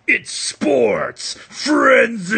It's Sports Frenzy!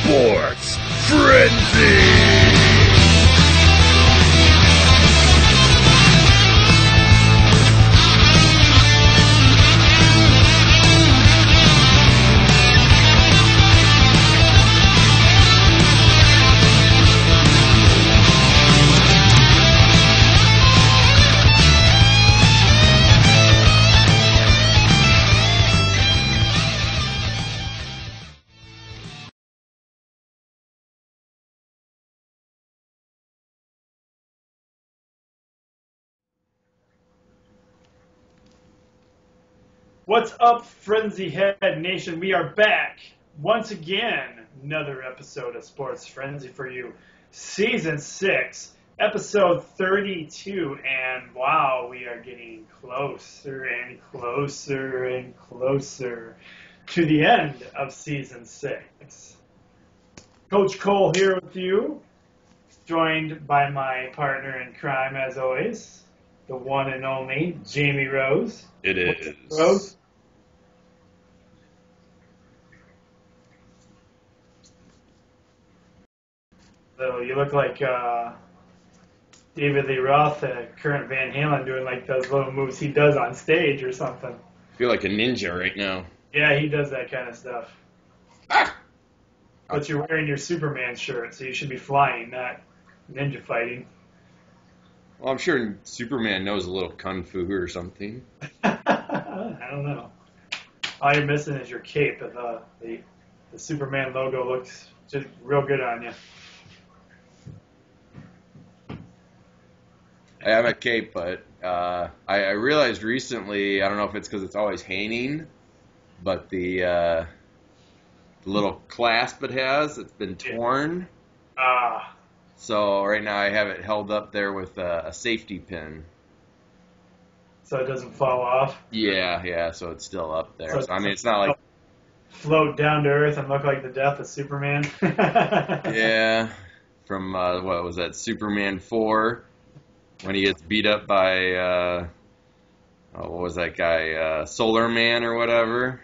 Sports Frenzy! What's up, Frenzy Head Nation? We are back once again. Another episode of Sports Frenzy for you. Season 6, episode 32. And wow, we are getting closer and closer and closer to the end of Season 6. Coach Cole here with you, joined by my partner in crime, as always, the one and only Jamie Rose. It is. Rose? So you look like David Lee Roth, current Van Halen, doing like those little moves he does on stage or something. I feel like a ninja right now. Yeah, he does that kind of stuff. Ah! But you're wearing your Superman shirt, so you should be flying, not ninja fighting. Well, I'm sure Superman knows a little kung fu or something. I don't know. All you're missing is your cape. The Superman logo looks just real good on you. I have a cape, but I realized recently, I don't know if it's because it's always hanging, but the little clasp it has, it's been torn. Ah. So right now I have it held up there with a safety pin. So it doesn't fall off? Yeah, so it's still up there. So I mean, it's not like... Float down to earth and look like the death of Superman? Yeah, from, what was that, Superman 4, when he gets beat up by, what was that guy, Solar Man or whatever?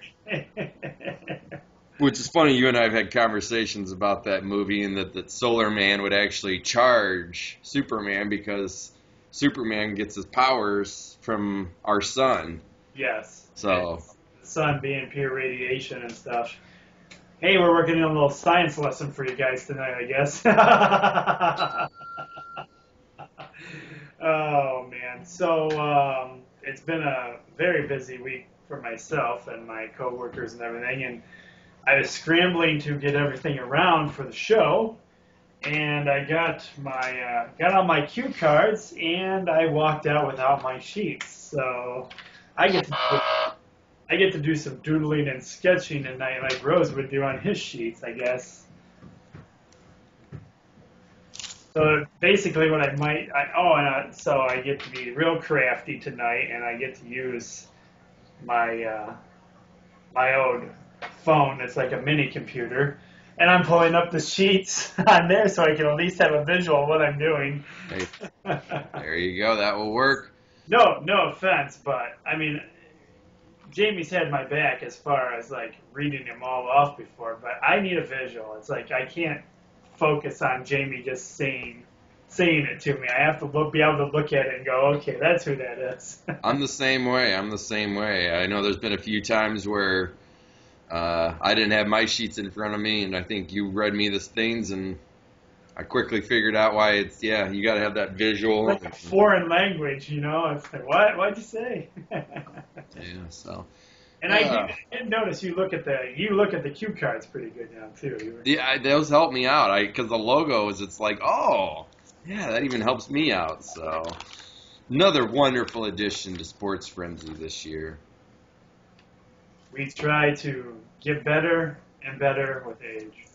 Which is funny, you and I have had conversations about that movie, and that Solar Man would actually charge Superman because Superman gets his powers from our sun. Yes. So The sun being pure radiation and stuff. Hey, we're working on a little science lesson for you guys tonight, I guess. Oh, man. So it's been a very busy week for myself and my coworkers and everything, and I was scrambling to get everything around for the show, and I got all my cue cards, and I walked out without my sheets. So I get to do some doodling and sketching tonight, like Rose would do on his sheets, I guess. So basically, what so I get to be real crafty tonight, and I get to use my my old phone. It's like a mini computer, and I'm pulling up the sheets on there so I can at least have a visual of what I'm doing. Hey, there you go. That will work. No offense, but I mean, Jamie's had my back as far as like reading them all off before, but I need a visual. It's like I can't focus on Jamie just saying it to me. I have to be able to look at it and go, okay, that's who that is. I'm the same way. I know there's been a few times where I didn't have my sheets in front of me, and I think you read me the things, and I quickly figured out why you got to have that visual. Like a foreign language, you know? It's like, what? What'd you say? Yeah, so. And I did notice you look at the cue cards pretty good now too. Yeah, those help me out. Because the logos, it's like, oh, yeah, that even helps me out. So, another wonderful addition to Sports Frenzy this year. We try to get better and better with age.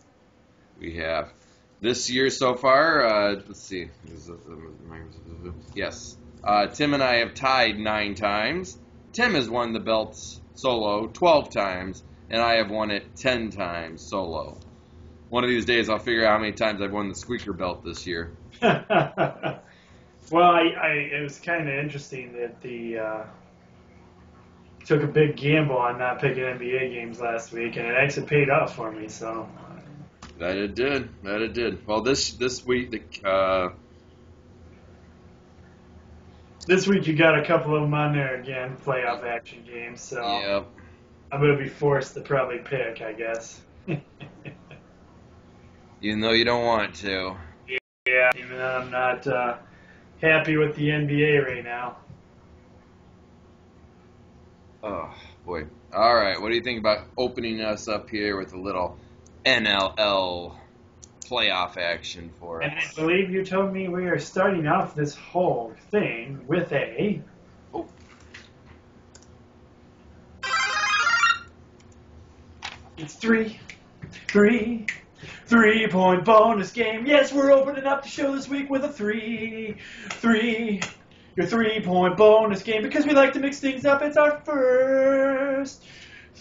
We have. This year so far, let's see. Yes. Tim and I have tied 9 times. Tim has won the belts solo 12 times, and I have won it 10 times solo. One of these days I'll figure out how many times I've won the squeaker belt this year. Well, it was kind of interesting that took a big gamble on not picking NBA games last week, and it actually paid off for me, so... That it did. Well, this week, this week you got a couple of them on there again, playoff action games. So yep. I'm gonna be forced to probably pick, I guess. Even though you don't want to. Yeah, even though I'm not happy with the NBA right now. Oh boy! All right, what do you think about opening us up here with a little NLL playoff action for us? And I believe you told me we are starting off this whole thing with a... Oh. It's 3-point bonus game. Yes, we're opening up the show this week with a your 3-point bonus game because we like to mix things up. It's our first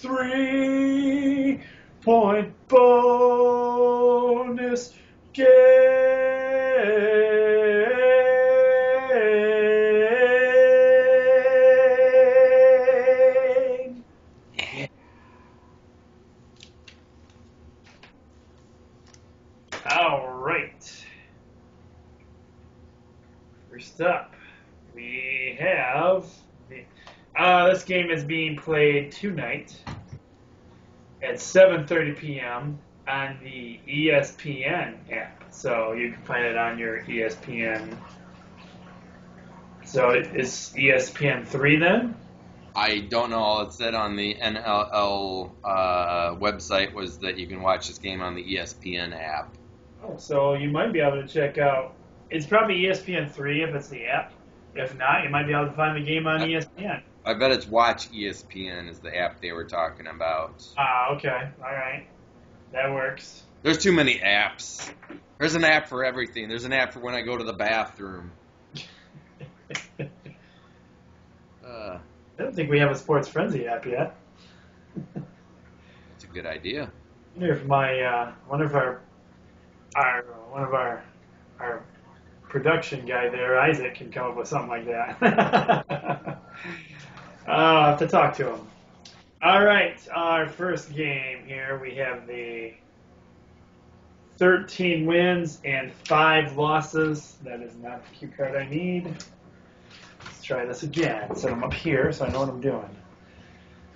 3-point bonus game. All right. First up, we have this game is being played tonight at 7:30 p.m. on the ESPN app. So you can find it on your ESPN. So it's ESPN 3 then? I don't know. All it said on the NLL website was that you can watch this game on the ESPN app. Oh, so you might be able to check out. It's probably ESPN 3 if it's the app. If not, you might be able to find the game on ESPN. I bet it's Watch ESPN is the app they were talking about. Ah, okay. All right. That works. There's too many apps. There's an app for everything. There's an app for when I go to the bathroom. I don't think we have a Sports Frenzy app yet. That's a good idea. I wonder if one of our production guy there, Isaac, can come up with something like that. I'll have to talk to him. All right, our first game here, we have the 13 wins and 5 losses. That is not the cue card I need. Let's try this again. Set them up here so I know what I'm doing.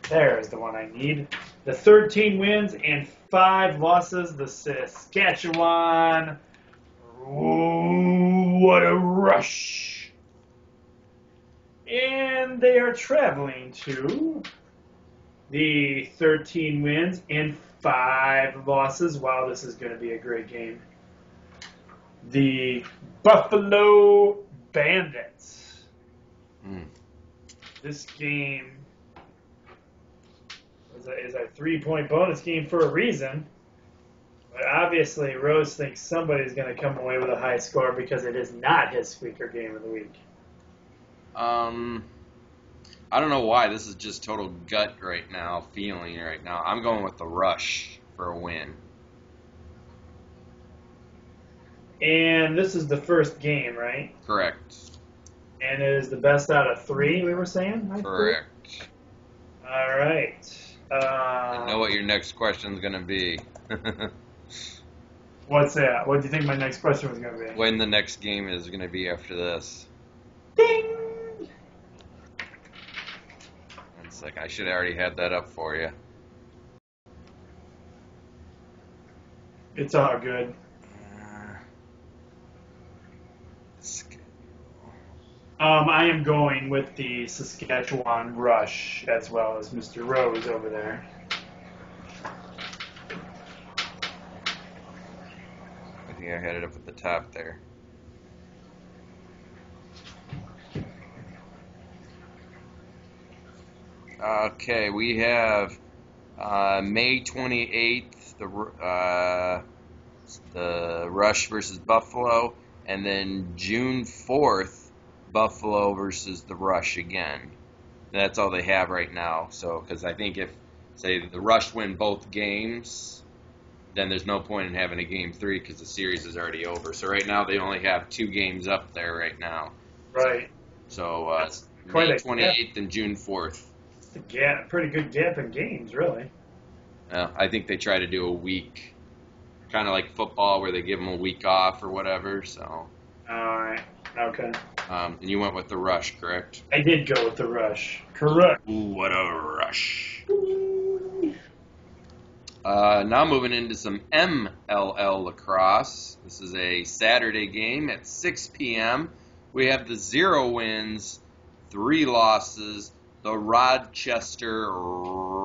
There's the one I need. The 13 wins and 5 losses, the Saskatchewan. Ooh, what a rush. And they are traveling to the 13 wins and 5 losses. Wow, this is going to be a great game. The Buffalo Bandits. This game is a 3-point bonus game for a reason. But obviously, Rose thinks somebody's going to come away with a high score because it is not his squeaker game of the week. I don't know why. This is just total gut right now, feeling right now. I'm going with the Rush for a win. And this is the first game, right? Correct. And it is the best out of 3, we were saying? Correct. All right. I know what your next question's going to be. What's that? What do you think my next question was going to be? When the next game is going to be after this. Ding! It's like I should have already had that up for you. It's all good. I am going with the Saskatchewan Rush as well as Mr. Rose over there. I think I had it up at the top there. Okay, we have May 28th, the Rush versus Buffalo, and then June 4th, Buffalo versus the Rush again. That's all they have right now. So, because I think if, say, the Rush win both games, then there's no point in having a game 3 because the series is already over. So right now they only have 2 games up there right now. Right. So May 28th and June 4th. It's a gap, pretty good gap in games, really. I think they try to do a week, kind of like football where they give them a week off or whatever. So. All right. Okay. And you went with the Rush, correct? I did go with the Rush. Correct. Ooh, what a rush. Now moving into some MLL lacrosse. This is a Saturday game at 6 p.m. We have the 0 wins, 3 losses, the Rochester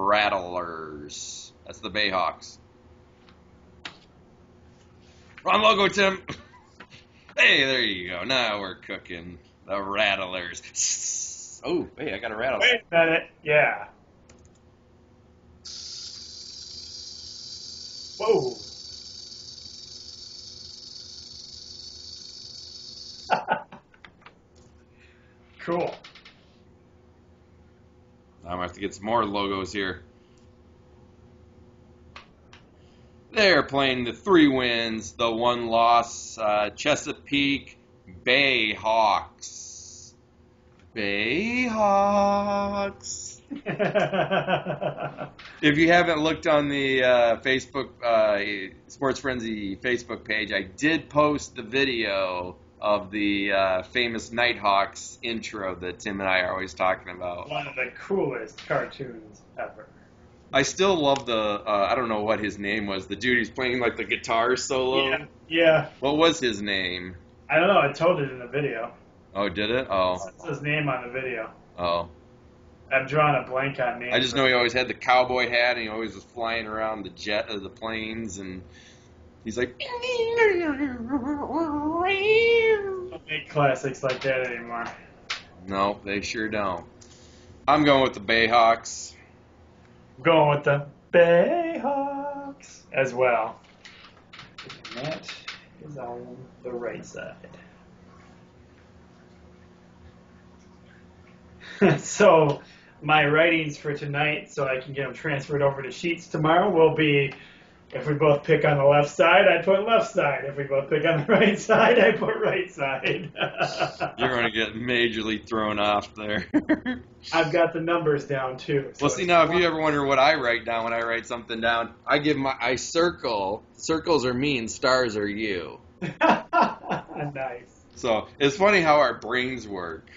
Rattlers. That's the Bayhawks. Wrong logo, Tim. Hey, there you go. Now we're cooking. The Rattlers. Oh, hey, I got a rattle. Wait a minute. Yeah. Whoa. Cool. I'm going to have to get some more logos here. They're playing the 3 wins, the 1 loss, Chesapeake Bayhawks. Bayhawks. If you haven't looked on the Facebook Sports Frenzy Facebook page, I did post the video of the famous Nighthawks intro that Tim and I are always talking about. One of the coolest cartoons ever. I still love the, I don't know what his name was, the dude who's playing like the guitar solo. Yeah. What was his name? I don't know. I told it in the video. Oh, did it? Oh. That's his name on the video. Oh. I've drawn a blank on names. I just know he always had the cowboy hat and he always was flying around the jet of the planes and he's like. Don't make classics like that anymore. No, they sure don't. I'm going with the Bayhawks. I'm going with the Bayhawks as well. And that is on the right side. So my writings for tonight, so I can get them transferred over to sheets tomorrow, will be, if we both pick on the left side, I put left side. If we both pick on the right side, I put right side. You're going to get majorly thrown off there. I've got the numbers down too. So well, see, now if you ever wonder what I write down when I write something down, I circle. Circles are me and stars are you. Nice. So it's funny how our brains work.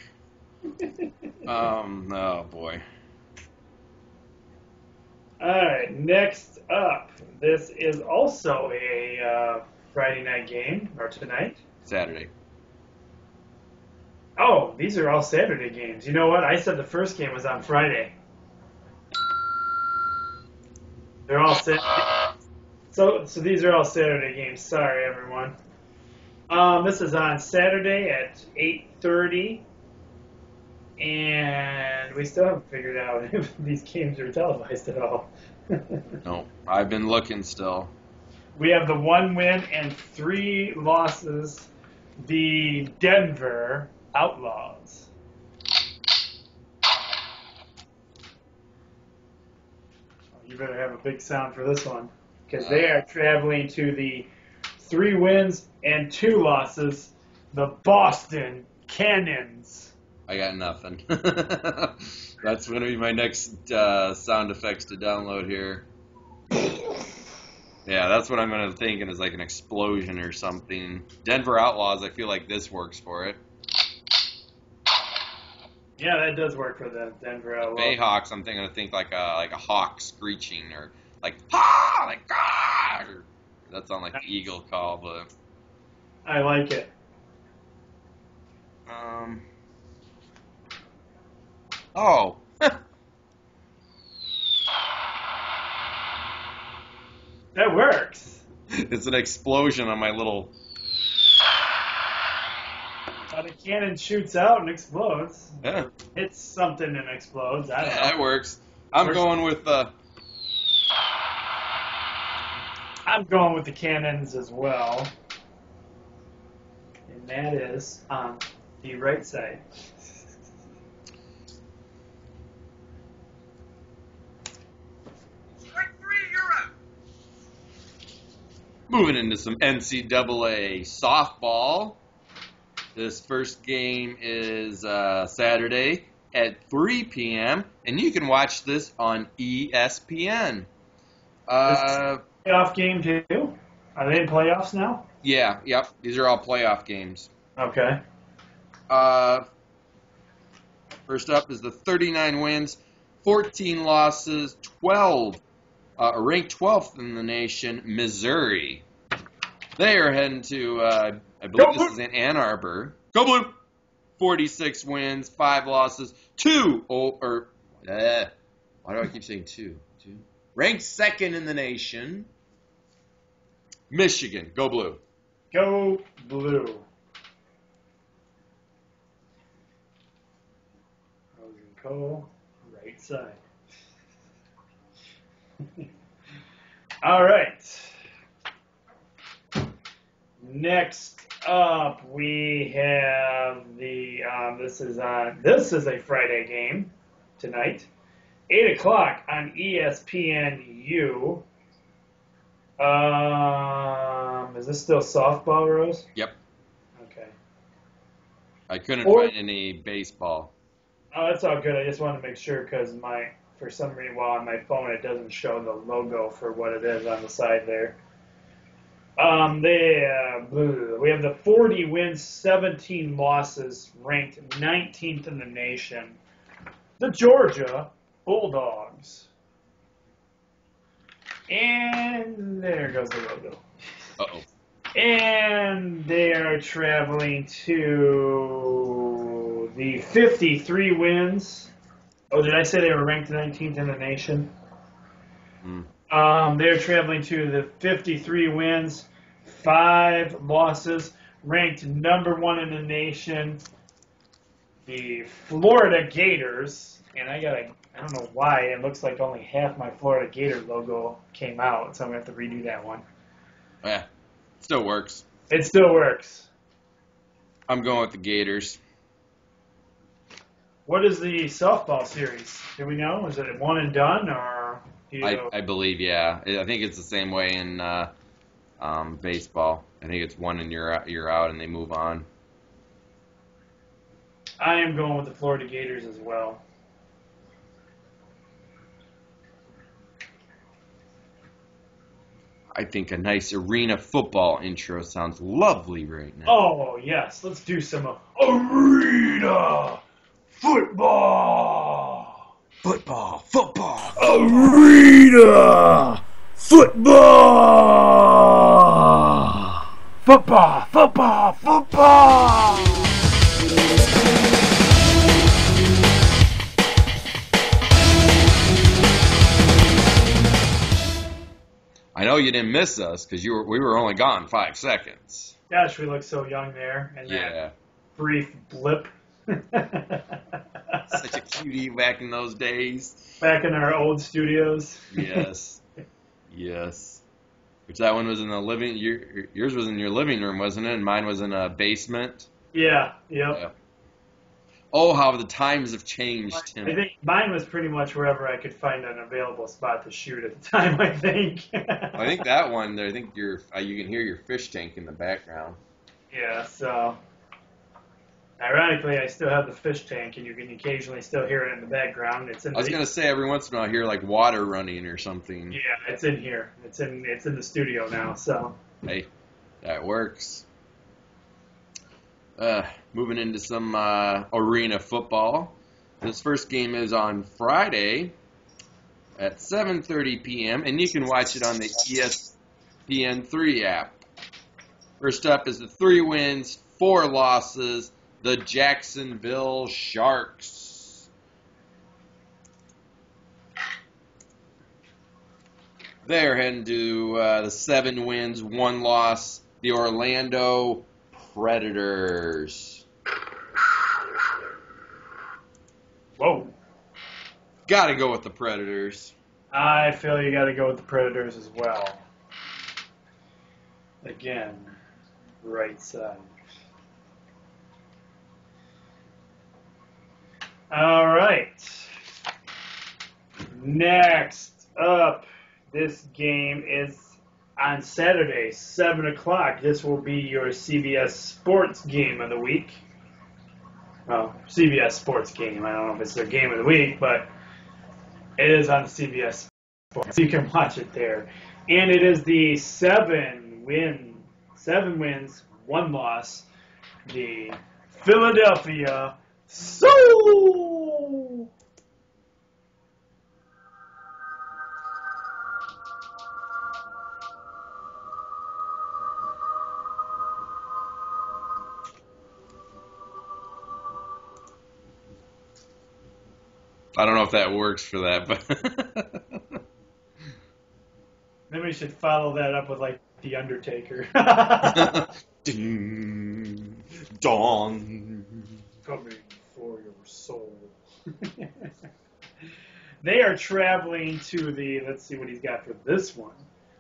Oh boy. All right, next up, this is also a Friday night game, or tonight. Saturday. Oh, these are all Saturday games. You know what? I said the first game was on Friday. They're all Saturday. So these are all Saturday games. Sorry, everyone. This is on Saturday at 8:30. And we still haven't figured out if these games are televised at all. No, I've been looking still. We have the 1 win and 3 losses. The Denver Outlaws. You better have a big sound for this one, because they are traveling to the 3 wins and 2 losses, the Boston Cannons. I got nothing. That's going to be my next sound effects to download here. Yeah, that's what I'm going to think, and is like an explosion or something. Denver Outlaws, I feel like this works for it. Yeah, that does work for the Denver Outlaws. Bayhawks, I'm thinking to think like a hawk screeching, or like ha, like ah. That sounds like the eagle call, but I like it. Oh. That works. It's an explosion on my little. The cannon shoots out and explodes. Yeah. Hits something and explodes. I don't know. That works. I'm going with the. I'm going with the cannons as well. And that is on the right side. Moving into some NCAA softball. This first game is Saturday at 3 p.m., and you can watch this on ESPN. Playoff game, too? Are they in playoffs now? Yeah, yep. These are all playoff games. Okay. First up is the 39 wins, 14 losses, 12 ranked 12th in the nation, Missouri. They are heading to, I believe this is in Ann Arbor. Go Blue! 46 wins, 5 losses, 2. Why do I keep saying 2? Ranked 2nd in the nation, Michigan. Go Blue! Go Blue. Rosen Cole, right side. All right. Next up, we have the. This is a Friday game tonight, 8:00 on ESPNU. Is this still softball, Rose? Yep. Okay. I couldn't find any baseball. Oh, that's all good. I just wanted to make sure because for some reason, on my phone, it doesn't show the logo for what it is on the side there. We have the 40 wins, 17 losses, ranked 19th in the nation. The Georgia Bulldogs. And there goes the logo. Uh-oh. And they are traveling to the 53 wins. Oh, did I say they were ranked 19th in the nation? They're traveling to the 53 wins, 5 losses, ranked number 1 in the nation, the Florida Gators. And I don't know why, it looks like only half my Florida Gator logo came out, so I'm going to have to redo that one. Yeah, still works. It still works. I'm going with the Gators. What is the softball series? Do we know? Is it one and done, or do you know? I believe, yeah. I think it's the same way in baseball. I think it's one and you're out, and they move on. I am going with the Florida Gators as well. I think a nice arena football intro sounds lovely right now. Oh, yes. Let's do some arena football. Football. Arena football. Football. I know you didn't miss us because we were only gone 5 seconds. Gosh, we look so young there in that brief blip. Such a cutie back in those days. Back in our old studios. Yes. Which that one was in the yours was in your living room, wasn't it? And mine was in a basement. Yeah, yep. Yeah. Oh, how the times have changed, I Tim. think mine was pretty much wherever I could find an available spot to shoot at the time, I think. I think that one there. I think you can hear your fish tank in the background. Yeah, so ironically, I still have the fish tank, and you can occasionally still hear it in the background. It's in I was gonna say every once in a while I hear like water running or something. yeah, it's in here. It's in the studio now. So Hey, that works. Moving into some arena football. This first game is on Friday at 7:30 p.m. and you can watch it on the ESPN3 app. First up is the 3 wins, 4 losses, the Jacksonville Sharks. They're heading to the 7 wins, 1 loss, the Orlando Predators. whoa. Gotta go with the Predators. I feel you got to go with the Predators as well. Again, right side. All right. Next up, this game is on Saturday, 7 o'clock. This will be your CBS Sports game of the week. Well, CBS Sports game. I don't know if it's their game of the week, but it is on CBS Sports. You can watch it there. And it is the 7 wins, 1 loss, the Philadelphia Soul. I don't know if that works for that, but Then we should follow that up with like The Undertaker. Dawn. Coming for your soul. They are traveling to let's see what he's got for this one.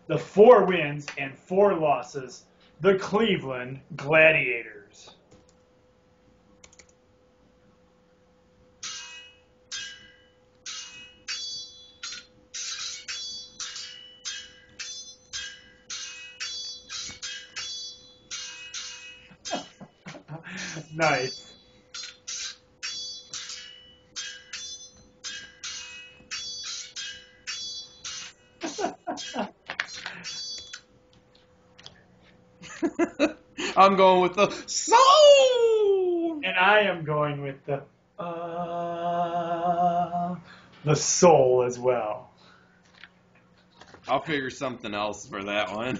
The 4 wins and 4 losses, the Cleveland Gladiators. Nice. I'm going with the soul. And I am going with the soul as well. I'll figure something else for that one.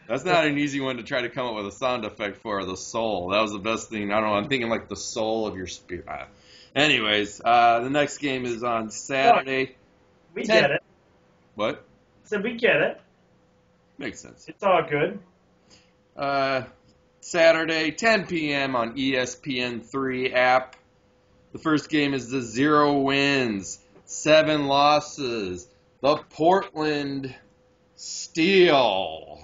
That's not an easy one to try to come up with a sound effect for, the soul. That was the best thing. I don't know. I'm thinking like the soul of your spirit. Anyways, the next game is on Saturday. We get it. What? So we get it. Makes sense. It's all good. Saturday, 10 p.m. on ESPN3 app. The first game is the 0 wins, 7 losses, the Portland Steel.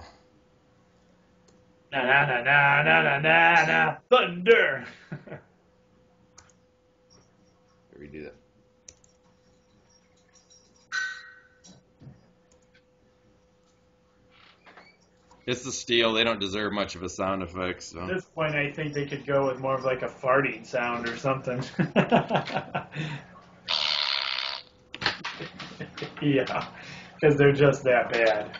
Na na na na na na na na. Thunder. Here we do that. It's the Steel. They don't deserve much of a sound effect. So. At this point, I think they could go with more of like a farting sound or something. Yeah, because they're just that bad.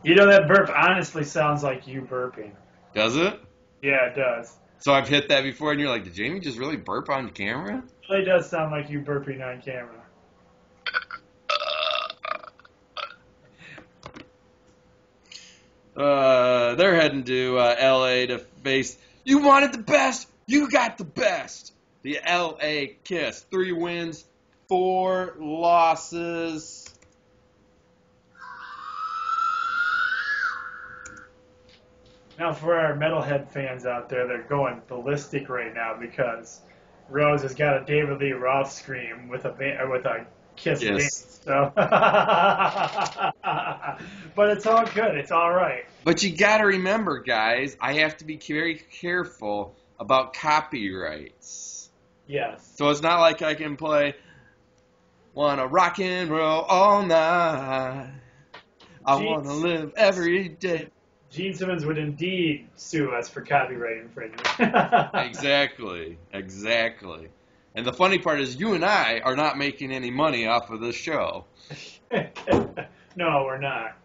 You know, that burp honestly sounds like you burping. Does it? Yeah, it does. So I've hit that before, and you're like, did Jamie just really burp on camera? It really does sound like you burping on camera. They're heading to L.A. to face. You wanted the best. You got the best. The L.A. Kiss. 3 wins, 4 losses. Now, for our metalhead fans out there, they're going ballistic right now because Rose has got a David Lee Roth scream with a kiss Yes. dance. So. But it's all good. It's all right. But you got to remember, guys, I have to be very careful about copyrights. Yes. So it's not like I can play "Wanna rock and roll all night. I wanna live every day." Gene Simmons would indeed sue us for copyright infringement. Exactly. And the funny part is you and I are not making any money off of this show. No, we're not.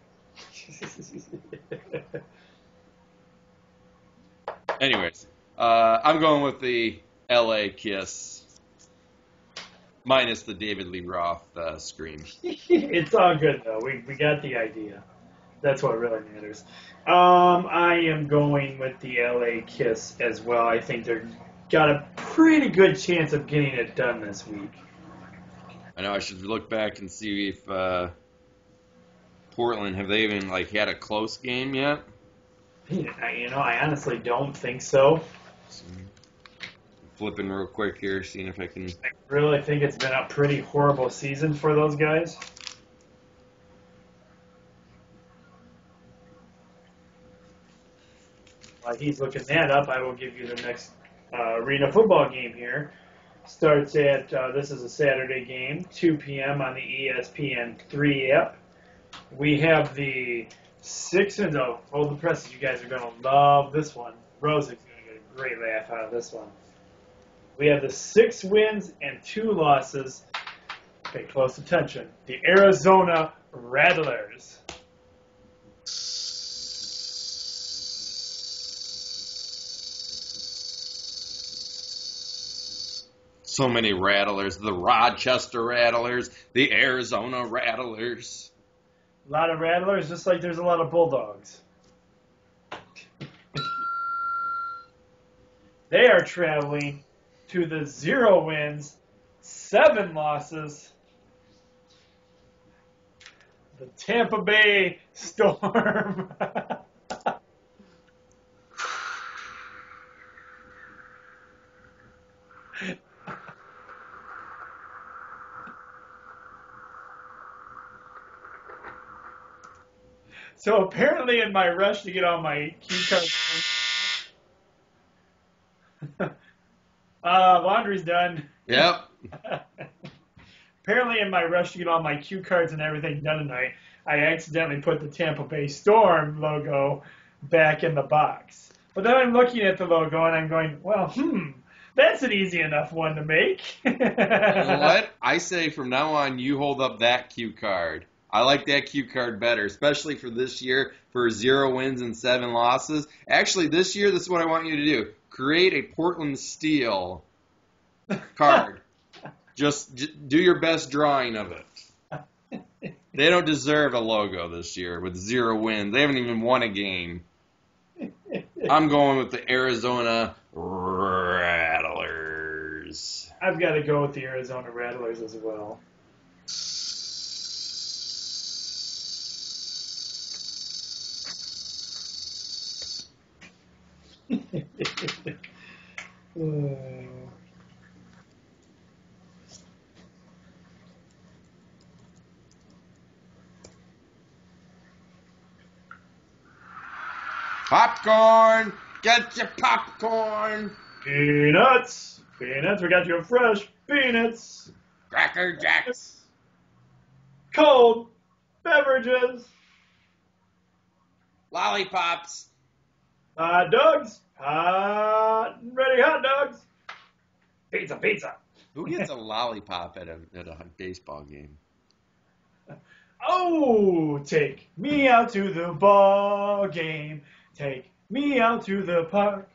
Anyways, I'm going with the LA Kiss, minus the David Lee Roth scream. It's all good, though. We got the idea. That's what really matters. I am going with the LA Kiss as well. I think they've got a pretty good chance of getting it done this week. I know I should look back and see if Portland, have they even had a close game yet? I honestly don't think so. Flipping real quick here, seeing if I can. I really think it's been a pretty horrible season for those guys. While he's looking that up, I will give you the next arena football game here. Starts at, this is a Saturday game, 2 p.m. on the ESPN3 app. We have the 6 and hold the presses. You guys are going to love this one. Rose is going to get a great laugh out of this one. We have the 6 wins and 2 losses. Pay close attention. The Arizona Rattlers. So many Rattlers. The Rochester Rattlers, the Arizona Rattlers. A lot of Rattlers, just like there's a lot of Bulldogs. They are traveling to the 0 wins, 7 losses. The Tampa Bay Storm. So apparently in my rush to get all my cue cards, laundry's done. Yep. Apparently in my rush to get all my cue cards and everything done tonight, I accidentally put the Tampa Bay Storm logo back in the box. But then I'm looking at the logo and I'm going, well, that's an easy enough one to make. You know what? I say from now on, you hold up that cue card. I like that cue card better, especially for this year, for 0 wins and 7 losses. Actually, this year, this is what I want you to do. Create a Portland Steel card. Just do your best drawing of it. They don't deserve a logo this year with 0 wins. They haven't even won a game. I'm going with the Arizona Rattlers. I've got to go with the Arizona Rattlers as well. Popcorn! Get your popcorn! Peanuts! Peanuts, we got your fresh peanuts! Cracker Jacks! Cold beverages! Lollipops! Hot dogs! Hot and ready hot dogs! Pizza, pizza! Who gets a lollipop at a baseball game? Oh, take me out to the ball game. Take me out to the park.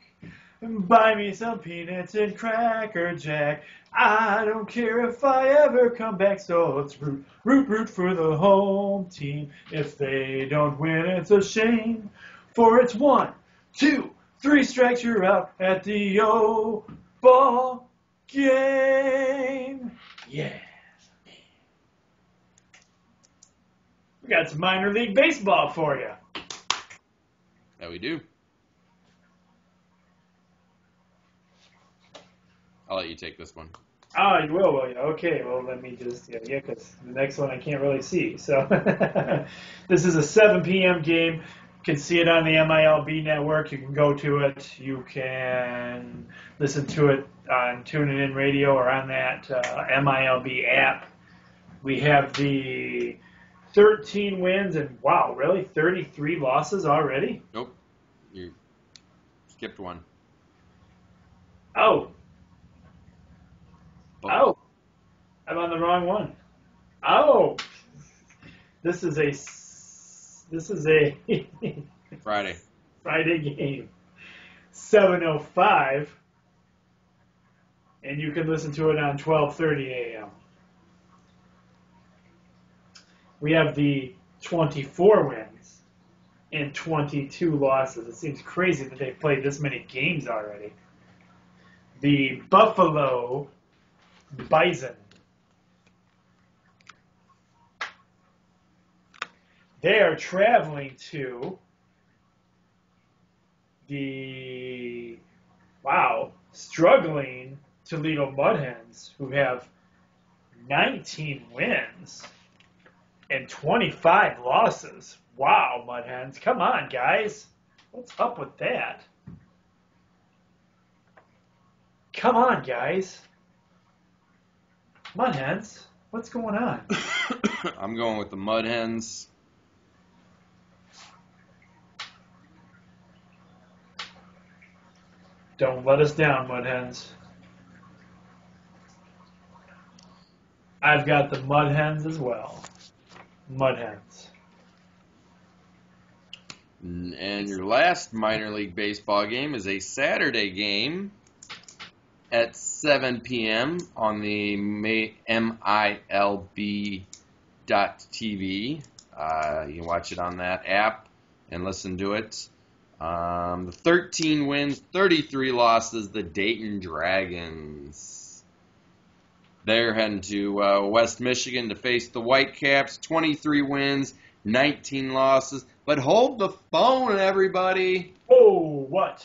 Buy me some peanuts and Cracker Jack. I don't care if I ever come back, so let's root for the home team. If they don't win, it's a shame. For it's 1, 2, 3 strikes, you're out at the ball game. Yeah. We got some minor league baseball for you. Yeah, we do. I'll let you take this one. Oh, you will you? Okay, well, let me just, because the next one I can't really see. So, this is a 7 p.m. game. You can see it on the MILB network. You can go to it. You can listen to it on TuneIn In Radio or on that MILB app. We have the 13 wins and, wow, really? 33 losses already? Nope. You skipped one. Oh, I'm on the wrong one. Oh, this is a Friday game, 7:05, and you can listen to it on 12:30 a.m. We have the 24 wins and 22 losses. It seems crazy that they've played this many games already. The Buffalo Bison. They are traveling to the, struggling Toledo Mud Hens, who have 19 wins and 25 losses. Wow, Mud Hens. Come on, guys. What's up with that? Come on, guys. Mud Hens, what's going on? I'm going with the Mud Hens. Don't let us down, Mud Hens. I've got the Mud Hens as well. Mud Hens. And your last minor league baseball game is a Saturday game at 7 p.m. on the MILB.TV. You can watch it on that app and listen to it. The 13 wins, 33 losses, the Dayton Dragons. They're heading to West Michigan to face the Whitecaps. 23 wins, 19 losses. But hold the phone, everybody. Oh, what?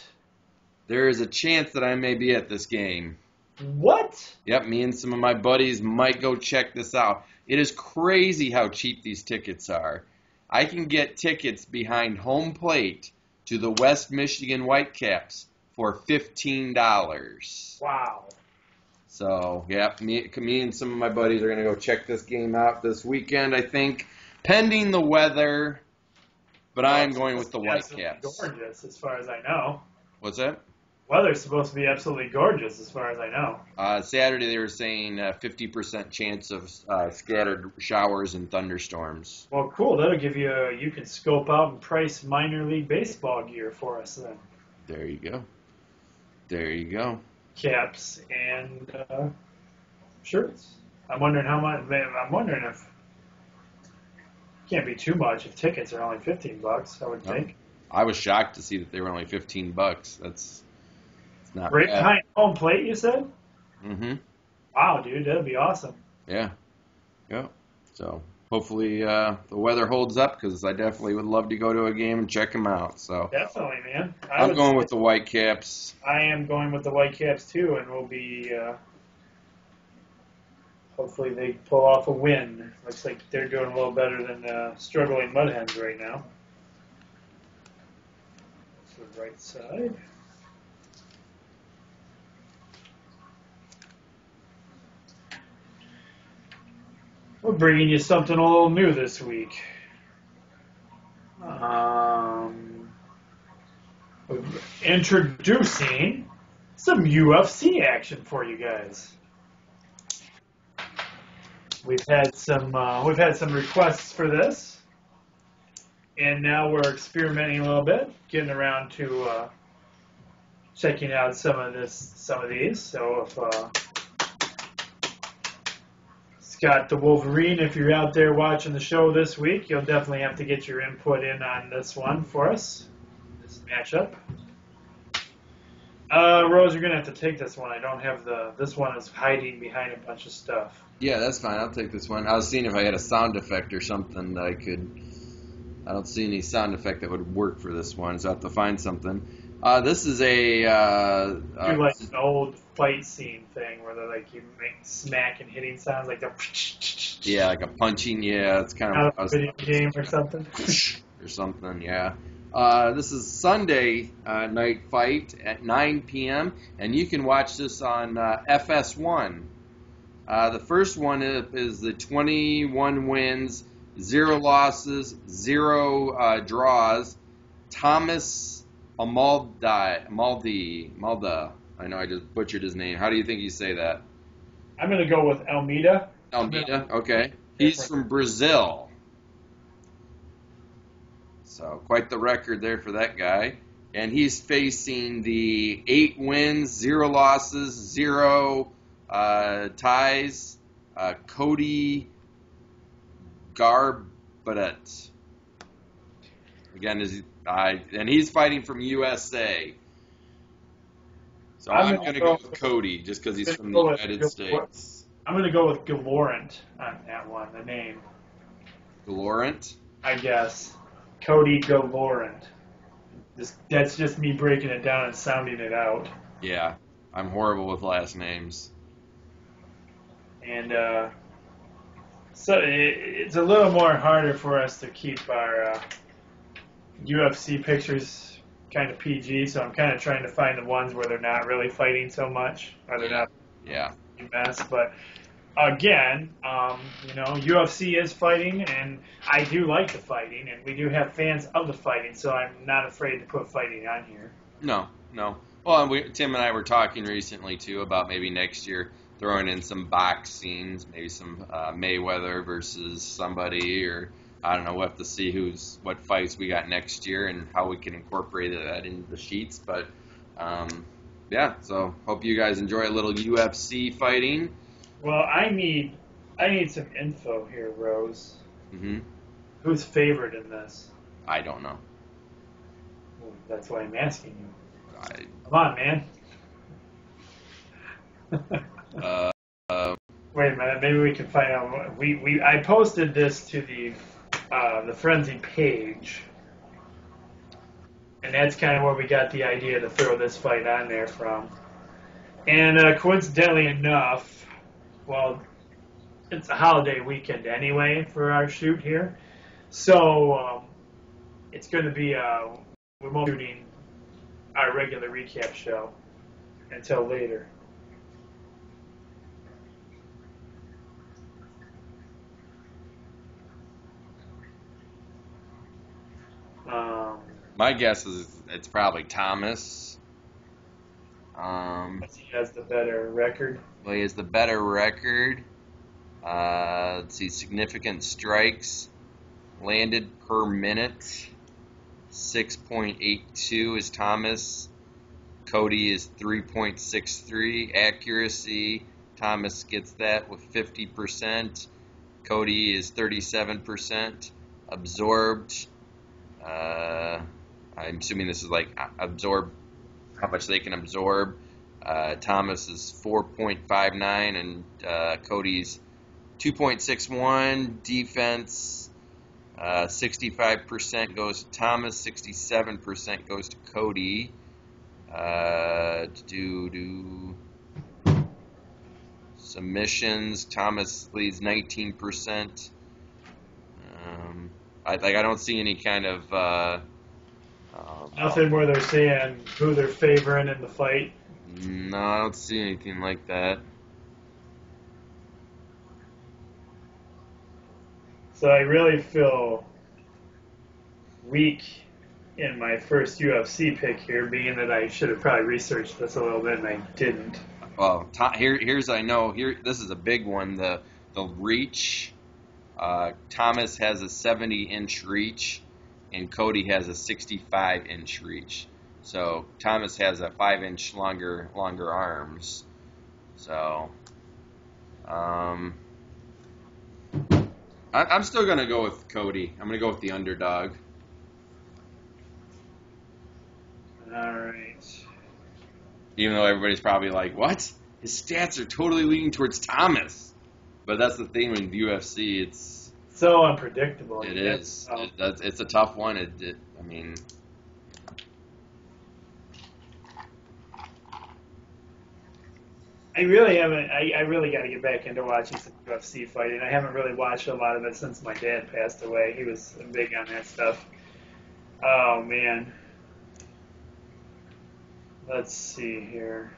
There is a chance that I may be at this game. What? Yep, me and some of my buddies might go check this out. It is crazy how cheap these tickets are. I can get tickets behind home plate to the West Michigan Whitecaps for $15. Wow. So, yeah, me and some of my buddies are going to go check this game out this weekend, I think, pending the weather. But I am going with the Whitecaps. Gorgeous, as far as I know. What's that? Weather's supposed to be absolutely gorgeous, as far as I know. Saturday they were saying 50% chance of scattered showers and thunderstorms. Well, cool. That'll give you can scope out and price minor league baseball gear for us then. There you go. There you go. Caps and shirts. I'm wondering how much. I'm wondering if can't be too much if tickets are only $15. I would think. I was shocked to see that they were only $15. That's not right bad. behind home plate. You said. Mm-hmm. Wow, dude, that'd be awesome. Yeah. Yeah. So hopefully the weather holds up because I definitely would love to go to a game and check them out. So definitely, man. I'm going with the Whitecaps. I am going with the Whitecaps too, and we'll be. Hopefully they pull off a win. Looks like they're doing a little better than struggling Mud Hens right now. That's the right side. We're bringing you something a little new this week. Introducing some UFC action for you guys. We've had some requests for this, and now we're experimenting a little bit, getting around to checking out some of these. So if Scott the Wolverine, if you're out there watching the show this week, you'll definitely have to get your input in on this one for us, this matchup. Rose, you're going to have to take this one. I don't have this one is hiding behind a bunch of stuff. Yeah, that's fine. I'll take this one. I was seeing if I had a sound effect or something that I don't see any sound effect that would work for this one, so I have to find something. This is a Do like an old fight scene thing where they're like you make smack and hitting sounds like the yeah, like a punching. Yeah, it's kind out of of a video game or something. or something. Yeah. This is Sunday night fight at 9 p.m. and you can watch this on FS1. The first one is the 21 wins, 0 losses, 0 draws. Thomas Malda. I know I just butchered his name. How do you think you say that? I'm gonna go with Almeida. Almeida. Okay. He's from Brazil. So quite the record there for that guy. And he's facing the 8 wins, 0 losses, 0 ties. Cody Garbrandt. Again, and he's fighting from USA. So I'm going to go with Cody just because he's from the United States. I'm going to go with Galorant on that one, the name. Galorant? I guess. Cody Galorant. That's just me breaking it down and sounding it out. Yeah, I'm horrible with last names. And so it's a little more harder for us to keep our UFC pictures kind of PG, so I'm kind of trying to find the ones where they're not really fighting so much, or they're not a mess. But again, UFC is fighting, and I do like the fighting, and we do have fans of the fighting, so I'm not afraid to put fighting on here. No. Well, Tim and I were talking recently, too, about maybe next year throwing in some boxing, maybe some Mayweather versus somebody, or I don't know. We'll have to see what fights we got next year and how we can incorporate that into the sheets. But, so hope you guys enjoy a little UFC fighting. Well, I need some info here, Rose. Mm-hmm. Who's favored in this? I don't know. Well, that's why I'm asking you. Come on, man. Wait a minute. Maybe we can find out. I posted this to the Frenzy page, and that's kind of where we got the idea to throw this fight on there from. And coincidentally enough, well, it's a holiday weekend anyway for our shoot here, so it's going to be we won't be shooting our regular recap show until later. My guess is it's probably Thomas. He has the better record. Well, he has the better record. Let's see, significant strikes landed per minute. 6.82 is Thomas. Cody is 3.63. Accuracy, Thomas gets that with 50%. Cody is 37%. Absorbed, I'm assuming this is like absorb, how much they can absorb. Thomas is 4.59 and Cody's 2.61. Defense, 65% goes to Thomas, 67% goes to Cody. Submissions, Thomas leads 19%. I don't see any kind of nothing where they're saying who they're favoring in the fight. No, I don't see anything like that. So I really feel weak in my first UFC pick here, being that I should have probably researched this a little bit and I didn't. Well, this is a big one. The reach. Thomas has a 70-inch reach, and Cody has a 65-inch reach. So Thomas has a 5-inch longer arms. So I'm still gonna go with Cody. I'm gonna go with the underdog. All right. Even though everybody's probably like, "What? His stats are totally leaning towards Thomas." But that's the thing with UFC. It's so unpredictable. It is. It's a tough one. I really haven't. I really got to get back into watching some UFC fighting. I haven't really watched a lot of it since my dad passed away. He was big on that stuff. Oh man. Let's see here.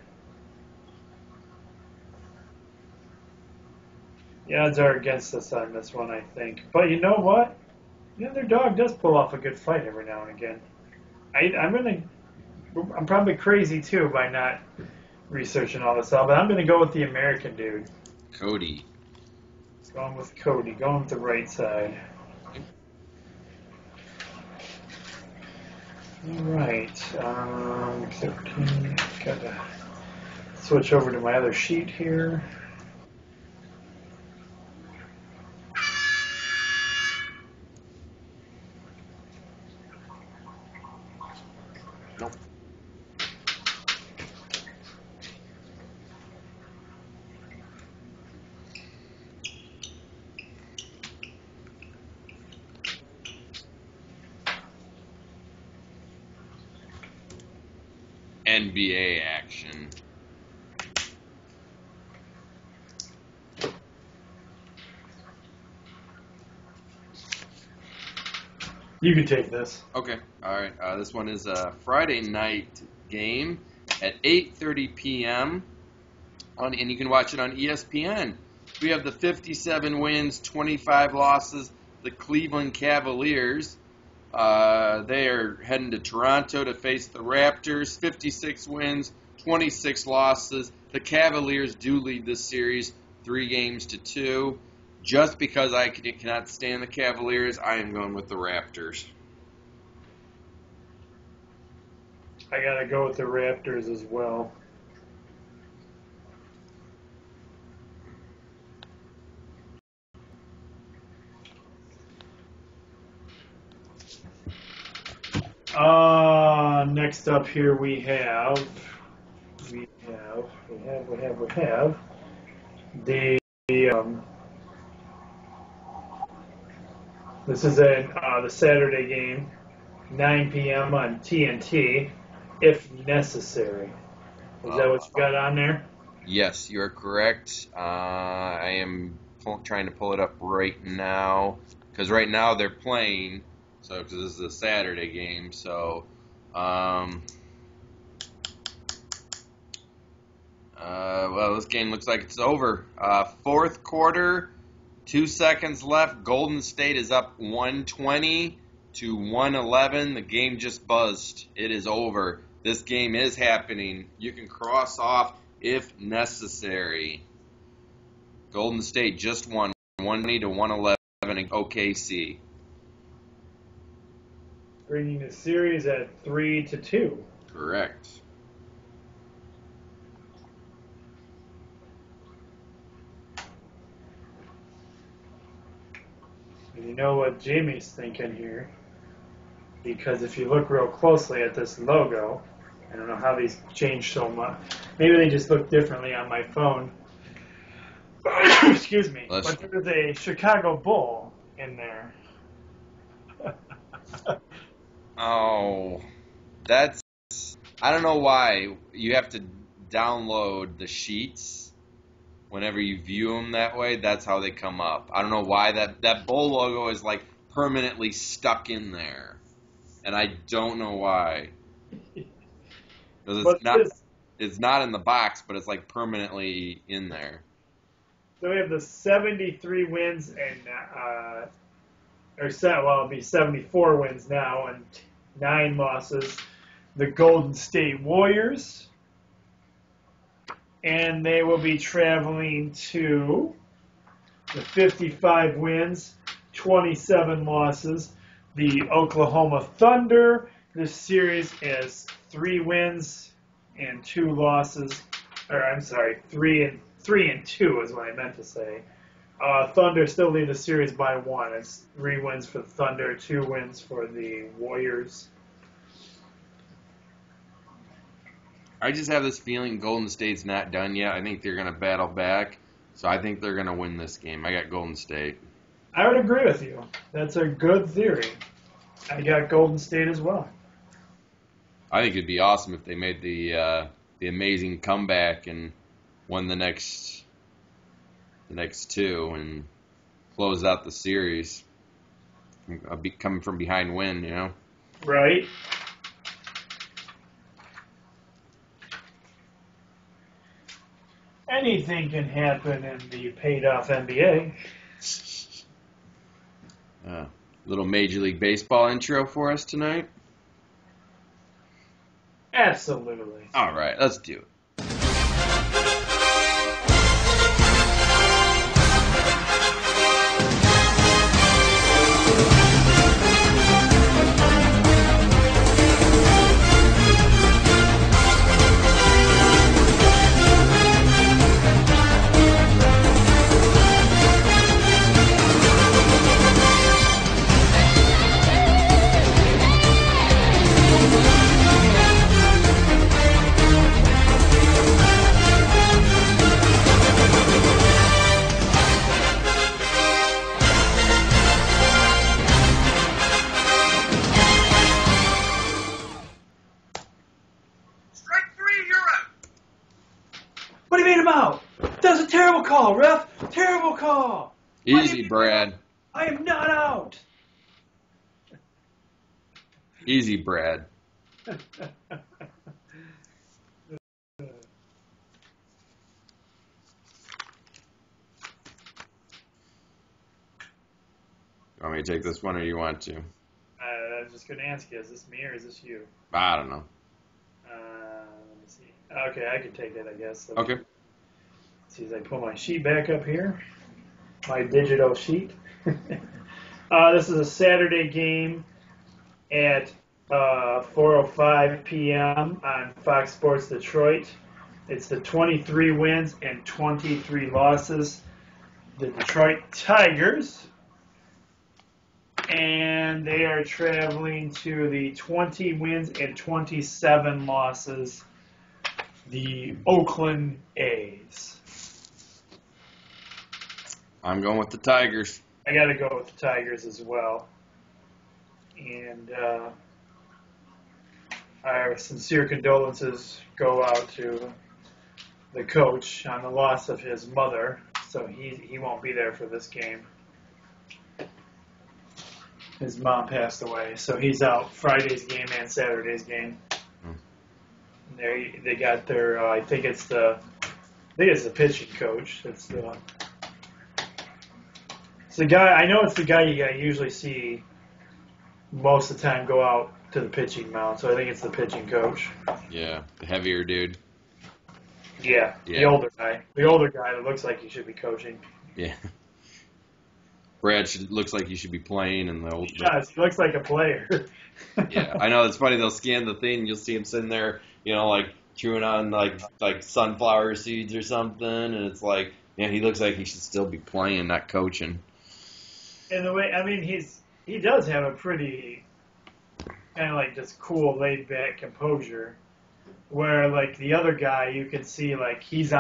The odds are against us on this one, I think. But you know what? The underdog does pull off a good fight every now and again. I'm probably crazy too by not researching all this out, but I'm going to go with the American dude. Cody. Going with Cody. Going with the right side. All right. 13. Got to switch over to my other sheet here. Nope. NBA action. You can take this. Okay. All right. This one is a Friday night game at 8:30 p.m. And you can watch it on ESPN. We have the 57 wins, 25 losses, the Cleveland Cavaliers. They are heading to Toronto to face the Raptors. 56 wins, 26 losses. The Cavaliers do lead this series 3-2. Just because I cannot stand the Cavaliers, I am going with the Raptors. I got to go with the Raptors as well. Next up here we have the this is the Saturday game, 9 p.m. on TNT, if necessary. Is that what you got on there? Yes, you are correct. I am trying to pull it up right now because right now they're playing. So, because this is a Saturday game, so well, this game looks like it's over. Fourth quarter, 2 seconds left. Golden State is up 120 to 111. The game just buzzed. It is over. This game is happening. You can cross off if necessary. Golden State just won 120 to 111 in OKC. Bringing the series at 3-2. Correct. And you know what Jamie's thinking here? Because if you look real closely at this logo, I don't know how these changed so much. Maybe they just look differently on my phone. Excuse me. But there's a Chicago Bull in there. Oh, I don't know why you have to download the sheets whenever you view them that way. That's how they come up. I don't know why that Bull logo is like permanently stuck in there, and I don't know why. Because it's not in the box, but it's like permanently in there. So we have the 73 wins and it'll be 74 wins now and 9 losses. The Golden State Warriors, and they will be traveling to the 55 wins, 27 losses. The Oklahoma Thunder. This series is 3 wins and 2 losses. Or I'm sorry, 3 and 2 is what I meant to say. Thunder still lead the series by 1. It's 3 wins for the Thunder, 2 wins for the Warriors. I just have this feeling Golden State's not done yet. I think they're going to battle back, so I think they're going to win this game. I got Golden State. I would agree with you. That's a good theory. I got Golden State as well. I think it'd be awesome if they made the amazing comeback and win the next two and close out the series. I'll be coming from behind win, you know. Right. Anything can happen in the paid-off NBA. Little Major League Baseball intro for us tonight. Absolutely. All right, let's do it. What do you mean I'm out? That was a terrible call, ref. Terrible call. Easy, Brad. I am not out. Easy, Brad. You want me to take this one or you want to? I was just going to ask you, is this me or is this you? I don't know. Let me see. Okay, I can take it, I guess. Okay. Let's see as I pull my sheet back up here. My digital sheet. This is a Saturday game at 4:05 p.m. on Fox Sports Detroit. It's the 23 wins and 23 losses. The Detroit Tigers. And they are traveling to the 20 wins and 27 losses, the Oakland A's. I'm going with the Tigers. I got to go with the Tigers as well. And our sincere condolences go out to the coach on the loss of his mother. So he won't be there for this game. His mom passed away, so he's out Friday's game and Saturday's game. They got their I think it's the pitching coach. It's the guy. I know it's the guy you usually see most of the time go out to the pitching mound. So I think it's the pitching coach. Yeah, the heavier dude. Yeah. The older guy. The older guy that looks like he should be coaching. Yeah. Brad looks like he should be playing, and the old. He does. He looks like a player. Yeah, I know. It's funny. They'll scan the thing. You'll see him sitting there, you know, like chewing on like sunflower seeds or something, and it's like, yeah, he looks like he should still be playing, not coaching. In the way, I mean, he does have a pretty kind of like just cool, laid back composure, where like the other guy, you can see like he's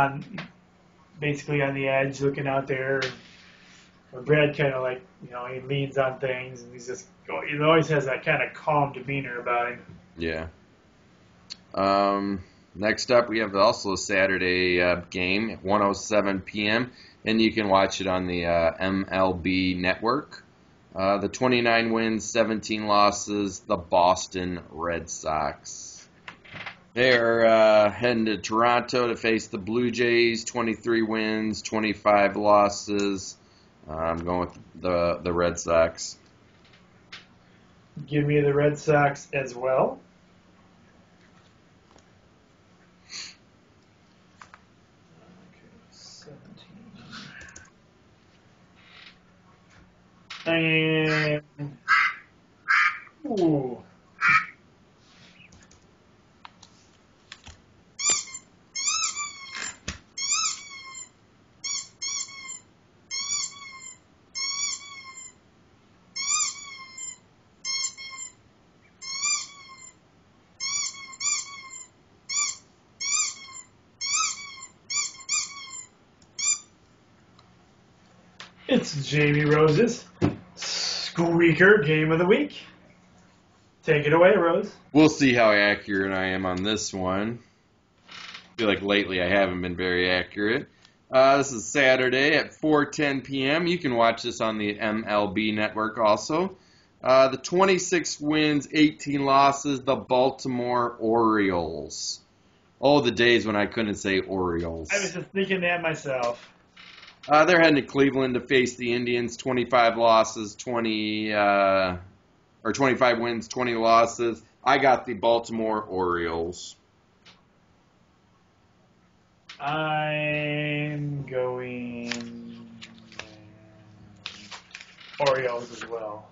basically on the edge, looking out there. And Brad kind of like, you know, he leans on things, and he always has that kind of calm demeanor about him. Yeah. Next up, we have also a Saturday game at 1:07 p.m., and you can watch it on the MLB Network. The 29 wins, 17 losses, the Boston Red Sox. They're heading to Toronto to face the Blue Jays, 23 wins, 25 losses. I'm going with the Red Sox. Give me the Red Sox as well. Okay, 17. And ooh. It's Jamie Rose's Squeaker Game of the Week. Take it away, Rose. We'll see how accurate I am on this one. feel like lately I haven't been very accurate. This is Saturday at 4:10 p.m. You can watch this on the MLB network also. The 26 wins, 18 losses, the Baltimore Orioles. Oh, the days when I couldn't say Orioles. I was just thinking that myself. They're heading to Cleveland to face the Indians. 25 losses, 25 wins, 20 losses. I got the Baltimore Orioles. I'm going Orioles as well.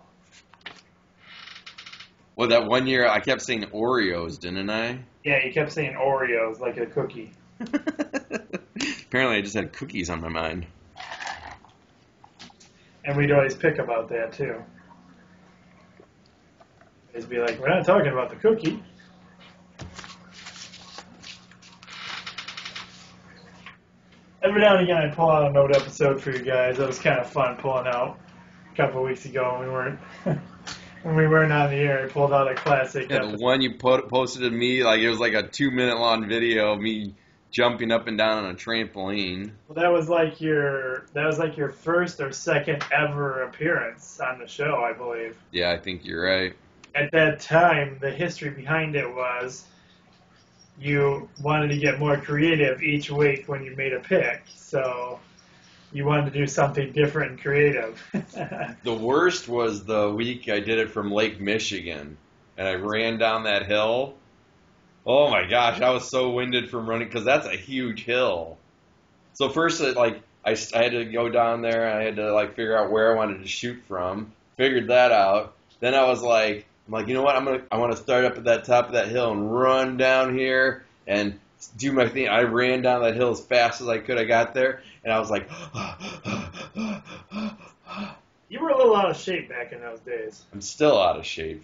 Well, that one year I kept saying Oreos, didn't I? Yeah, you kept saying Oreos like a cookie. Apparently I just had cookies on my mind. And we'd always pick about that, too. They'd be like, we're not talking about the cookie. Every now and again, I pull out a note episode for you guys. That was kind of fun pulling out a couple of weeks ago when we weren't when we weren't on the air. I pulled out a classic. Yeah, the one you posted to me, like it was like a 2-minute long video of me jumping up and down on a trampoline. Well, that was like your first or second ever appearance on the show, I believe. Yeah, I think you're right. At that time, the history behind it was you wanted to get more creative each week when you made a pick. So you wanted to do something different and creative. The worst was the week I did it from Lake Michigan, and I ran down that hill. Oh my gosh, I was so winded from running because that's a huge hill. So first, I had to go down there. I had to figure out where I wanted to shoot from. Figured that out. Then I was like, you know what? I want to start up at that top of that hill and run down here and do my thing. I ran down that hill as fast as I could. I got there, and I was like, You were a little out of shape back in those days. I'm still out of shape.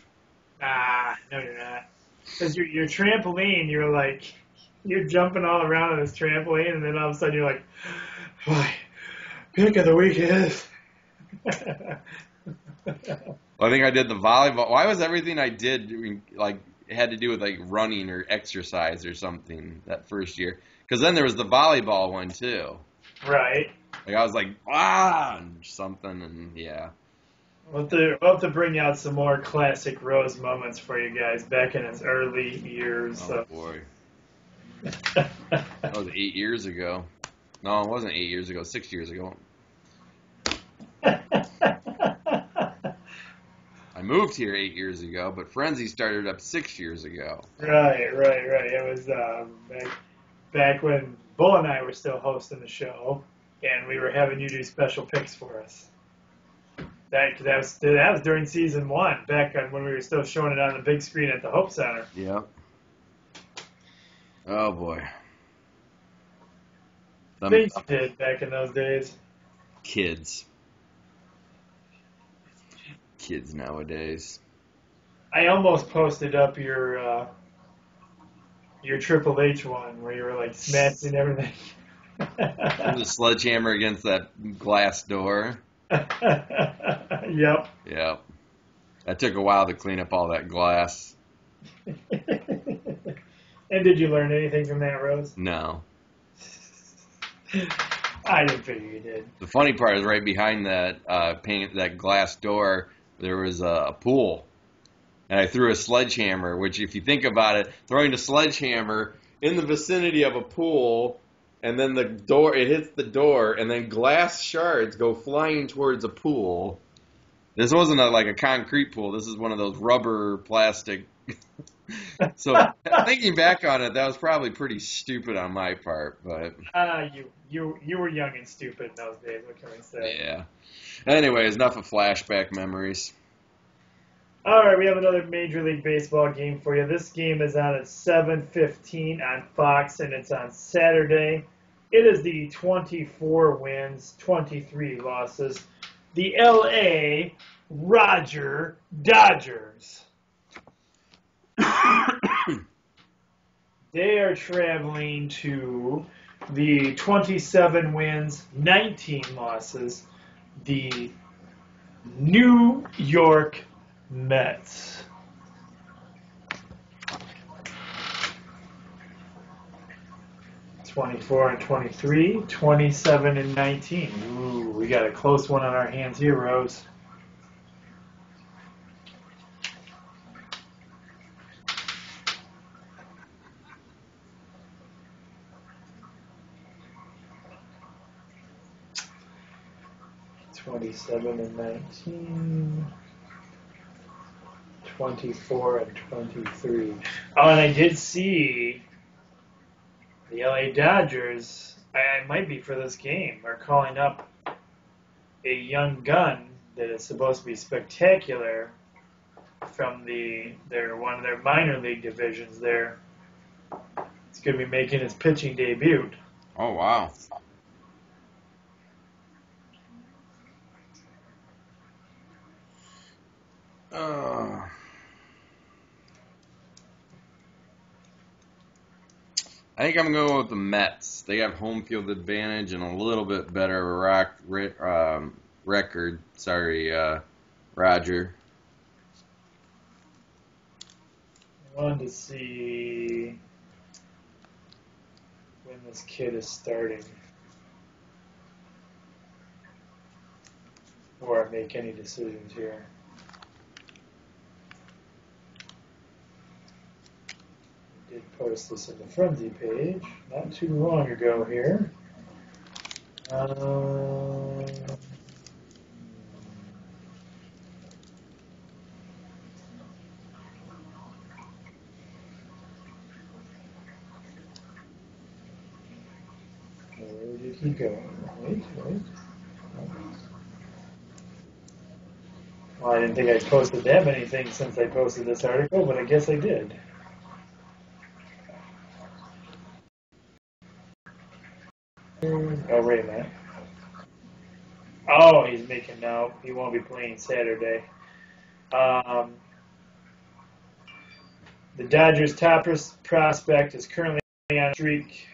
No, you're not. Because your trampoline, you're jumping all around on this trampoline, and then all of a sudden you're like, my pick of the week is. I think I did the volleyball. Why was everything I did it had to do with running or exercise or something that first year? Because then there was the volleyball one too. Right. I was like, and something, and yeah. We'll have to bring out some more classic Rose moments for you guys back in its early years. Oh, boy. That was 8 years ago. No, it wasn't 8 years ago. 6 years ago. I moved here 8 years ago, but Frenzy started up 6 years ago. Right. It was back when Bull and I were still hosting the show, and we were having you do special picks for us. That was during season 1, back when we were still showing it on the big screen at the Hope Center. Yep. Oh, boy. Things you did back in those days. Kids nowadays. I almost posted up your Triple H one where you were smashing everything. The sledgehammer against that glass door. Yep. Yep. That took a while to clean up all that glass. And did you learn anything from that, Rose? No. I didn't figure you did. The funny part is right behind that that glass door, there was a pool. And I threw a sledgehammer, which if you think about it, throwing a sledgehammer in the vicinity of a pool, and then it hits the door, and then glass shards go flying towards a pool. This wasn't a concrete pool. This is one of those rubber plastic. So thinking back on it, that was probably pretty stupid on my part, but you were young and stupid in those days. What can we say? Yeah. Anyways, enough of flashback memories. All right, we have another Major League Baseball game for you. This game is on at 7:15 on Fox, and it's on Saturday. It is the 24 wins, 23 losses. The L.A. Roger Dodgers. They are traveling to the 27 wins, 19 losses, the New York Mets. 24 and 23, 27 and 19. Ooh, we got a close one on our hands here, Rose. (27 and 19). 24 and 23. Oh, and I did see the LA Dodgers, I might be for this game, are calling up a young gun that is supposed to be spectacular from one of their minor league divisions there. It's going to be making his pitching debut. Oh, wow. I think I'm going to go with the Mets. They have home field advantage and a little bit better record. Sorry, Roger. I wanted to see when this kid is starting. Before I make any decisions here. I did post this in the Frenzy page not too long ago here. Where did he go? Wait. Well, I didn't think I posted that many things since I posted this article, but I guess I did. Oh, wait a minute. Oh, he's making no. He won't be playing Saturday. The Dodgers' top prospect is currently on a streak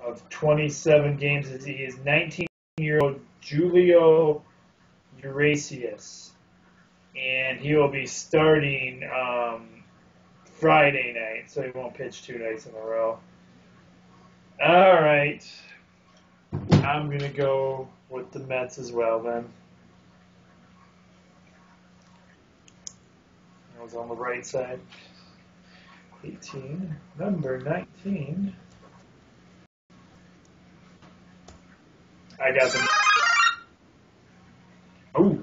of 27 games. He is 19-year-old Julio Urias, and he will be starting Friday night, so he won't pitch 2 nights in a row. All right. I'm going to go with the Mets as well, then. I was on the right side. 18. Number 19. I got them. Oh.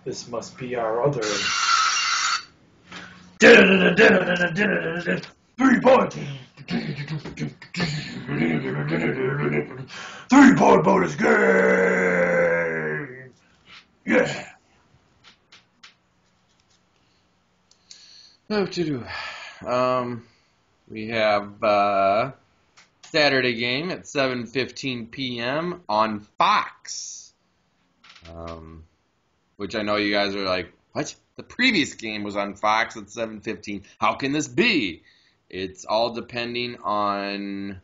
This must be our other. 3-point. 3-point bonus game. Yeah. We have Saturday game at 7:15 p.m. on Fox, which I know you guys are like, what? The previous game was on Fox at 7:15. How can this be? It's all depending on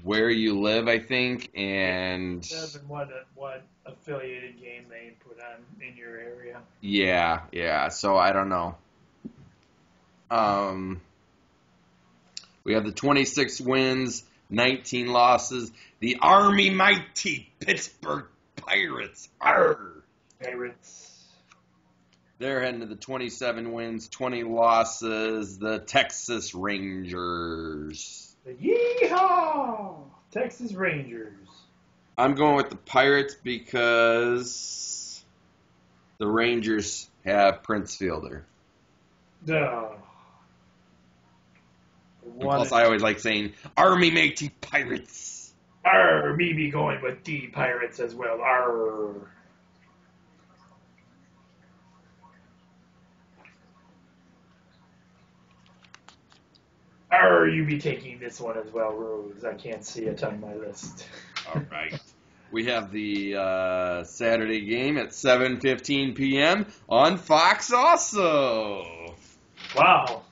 where you live, I think, and what affiliated game they put on in your area. Yeah. So I don't know. We have the 26 wins, 19 losses. The Army Mighty Pittsburgh Pirates. Arr! Pirates. They're heading to the 27 wins, 20 losses. The Texas Rangers. The Yeehaw! Texas Rangers. I'm going with the Pirates because the Rangers have Prince Fielder. Duh. Plus, I always like saying, Army Mighty Pirates. Arr, me be going with the Pirates as well. Arr. Arr, you be taking this one as well, Rose. I can't see it on my list. All right. We have the Saturday game at 7:15 p.m. on Fox also. Wow.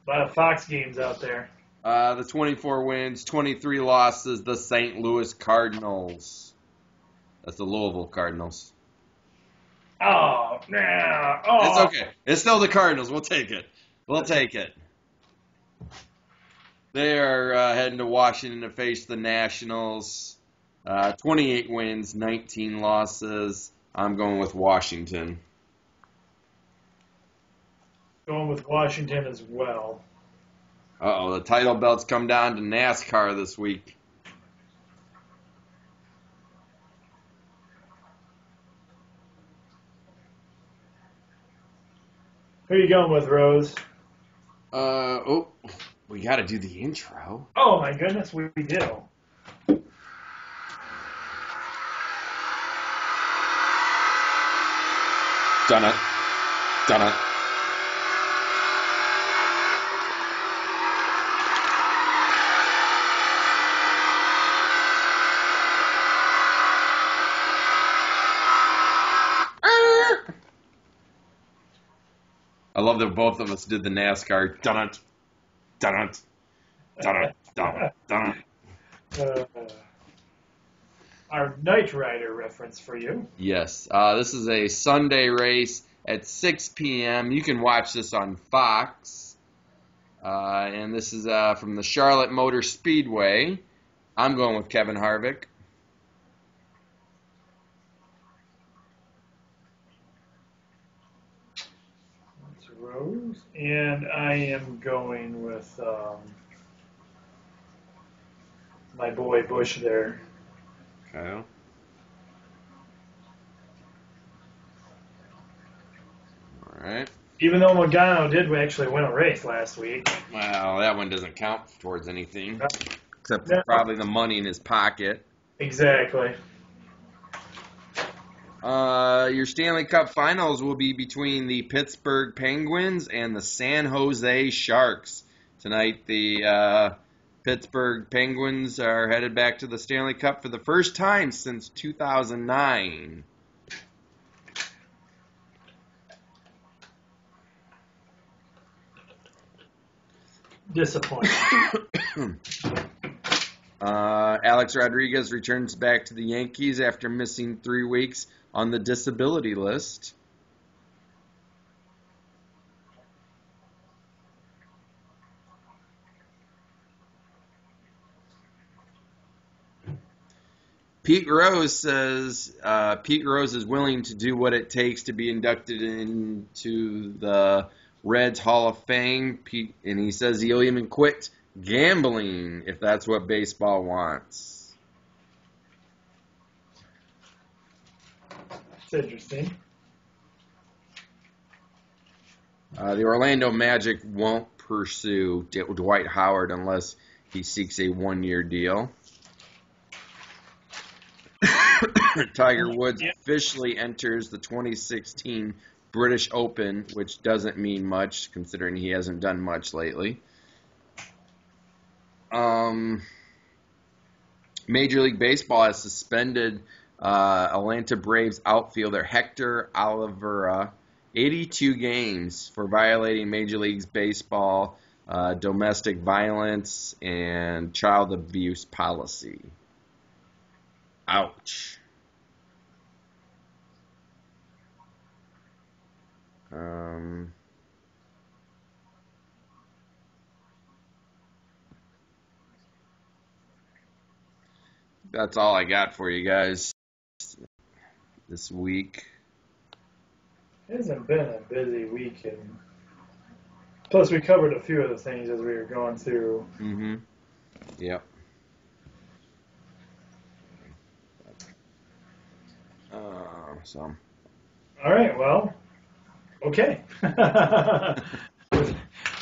A lot of Fox games out there. The 24 wins, 23 losses, the St. Louis Cardinals. That's the Louisville Cardinals. Oh, nah. Oh. It's okay. It's still the Cardinals. We'll take it. They are heading to Washington to face the Nationals. 28 wins, 19 losses. I'm going with Washington. Going with Washington as well. Uh-oh, the title belts come down to NASCAR this week. Who are you going with, Rose? We got to do the intro. Oh my goodness, we do. Done it. Done it. I love that both of us did the NASCAR. Done it. Done it. Done it. Done it. Done it. Our Knight Rider reference for you. Yes. This is a Sunday race at 6 p.m. You can watch this on Fox. And this is from the Charlotte Motor Speedway. I'm going with Kevin Harvick. That's Rose. And I am going with my boy Bush there. Okay. All right. Even though Logano did actually win a race last week. Well, that one doesn't count towards anything. No. Except for probably the money in his pocket. Exactly. Your Stanley Cup Finals will be between the Pittsburgh Penguins and the San Jose Sharks. Tonight, the Pittsburgh Penguins are headed back to the Stanley Cup for the first time since 2009. Disappointing. Alex Rodriguez returns back to the Yankees after missing 3 weeks on the disability list. Pete Rose says Pete Rose is willing to do what it takes to be inducted into the Reds Hall of Fame. And he says he'll even quit gambling if that's what baseball wants. It's interesting. The Orlando Magic won't pursue Dwight Howard unless he seeks a 1-year deal. Tiger Woods officially enters the 2016 British Open, which doesn't mean much considering he hasn't done much lately. Major League Baseball has suspended Atlanta Braves outfielder Hector Oliveira 82 games for violating Major League Baseball domestic violence and child abuse policy. Ouch. That's all I got for you guys this week. It hasn't been a busy week, and plus we covered a few of the things as we were going through. Mm-hmm. Yep. So. All right. Well. Okay.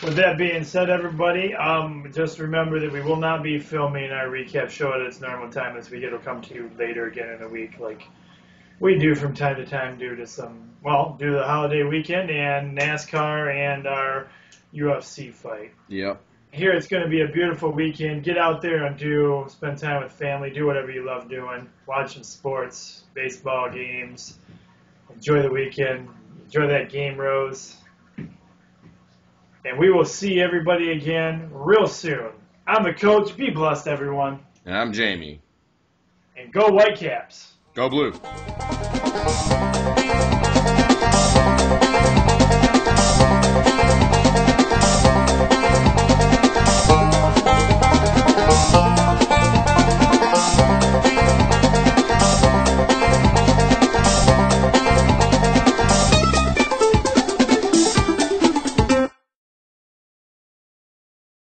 With that being said, everybody, just remember that we will not be filming our recap show at its normal time this week. It'll come to you later again in the week, like we do from time to time due to due to the holiday weekend and NASCAR and our UFC fight. Yep. Here it's going to be a beautiful weekend. Get out there and spend time with family, do whatever you love doing, watch some sports, baseball games, enjoy the weekend, enjoy that game, Rose. And we will see everybody again real soon. I'm the coach. Be blessed, everyone. And I'm Jamie. And go Whitecaps. Go Blue.